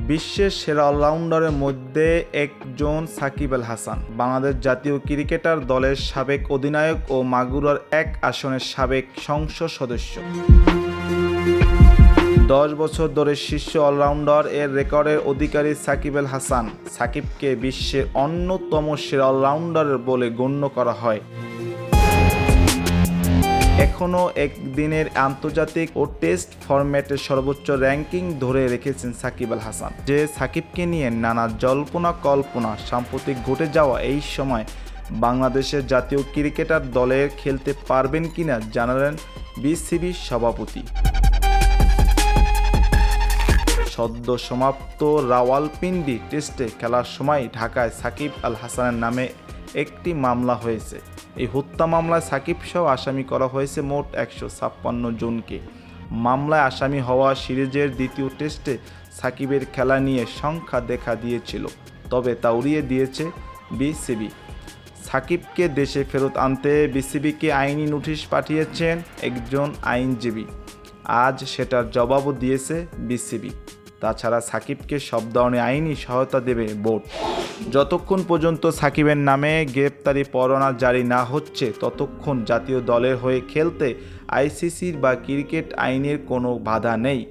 বিশ্বের সেরা অলরাউন্ডারের মধ্যে একজন সাকিব আল হাসান। বাংলাদেশ জাতীয় ক্রিকেটার দলের সাবেক অধিনায়ক ও মাগুরার এক আসনের সাবেক সংসদ সদস্য। 10 বছর ধরে শীর্ষ অলরাউন্ডার এর রেকর্ডের অধিকারী সাকিব আল হাসান। সাকিবকে বিশ্বের অন্যতম সেরা অলরাউন্ডার বলে গণ্য করা হয়। এখনও একদিনের আন্তর্জাতিক ও টেস্ট ফরম্যাটের সর্বোচ্চ র্যাঙ্কিং ধরে রেখেছেন সাকিব আল হাসান। যে সাকিবকে নিয়ে নানা জল্পনা কল্পনা সাম্প্রতিক ঘটে যাওয়া এই সময় বাংলাদেশের জাতীয় ক্রিকেটার দলের খেলতে পারবেন কিনা জানালেন বিসিবির সভাপতি। সদ্য সমাপ্ত রাওয়ালপিন্ডি টেস্টে খেলার সময় ঢাকায় সাকিব আল হাসানের নামে একটি মামলা হয়েছে। এই হত্যা মামলায় সাকিব সহ আসামি করা হয়েছে মোট 156 জনকে। মামলায় আসামি হওয়া সিরিজের দ্বিতীয় টেস্টে সাকিবের খেলা নিয়ে সংখ্যা দেখা দিয়েছিল, তবে তা উড়িয়ে দিয়েছে বিসিবি। সাকিবকে দেশে ফেরত আনতে বিসিবিকে আইনি নোটিশ পাঠিয়েছেন একজন আইনজীবী। আজ সেটার জবাবও দিয়েছে বিসিবি। তাছাড়া সাকিবকে সব ধরনের আইনি সহায়তা দেবে বোর্ড। যতক্ষণ পর্যন্ত সাকিবের নামে গ্রেপ্তারি পরোয়ানা জারি না হচ্ছে ততক্ষণ জাতীয় দলের হয়ে খেলতে আইসিসির বা ক্রিকেট আইনের কোনো বাধা নেই।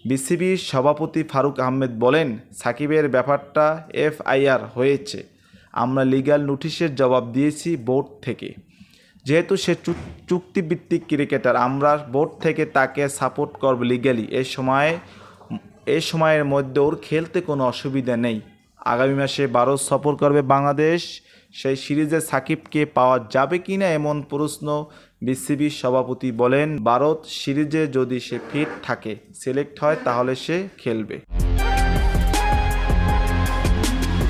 বিসিবির সভাপতি ফারুক আহমেদ বলেন, সাকিবের ব্যাপারটা এফআইআর হয়েছে, আমরা লিগ্যাল নোটিশের জবাব দিয়েছি বোর্ড থেকে। যেহেতু সে চুক্তিভিত্তিক ক্রিকেটার, আমরা বোর্ড থেকে তাকে সাপোর্ট করব লিগ্যালি। এই সময়ের মধ্যে ওর খেলতে কোনো অসুবিধা নেই। আগামী মাসে ভারত সফর করবে বাংলাদেশ। সেই সিরিজে সাকিবকে পাওয়া যাবে কিনা এমন প্রশ্ন বিসিবির সভাপতি বলেন, ভারত সিরিজে যদি সে ফিট থাকে, সিলেক্ট হয়, তাহলে সে খেলবে।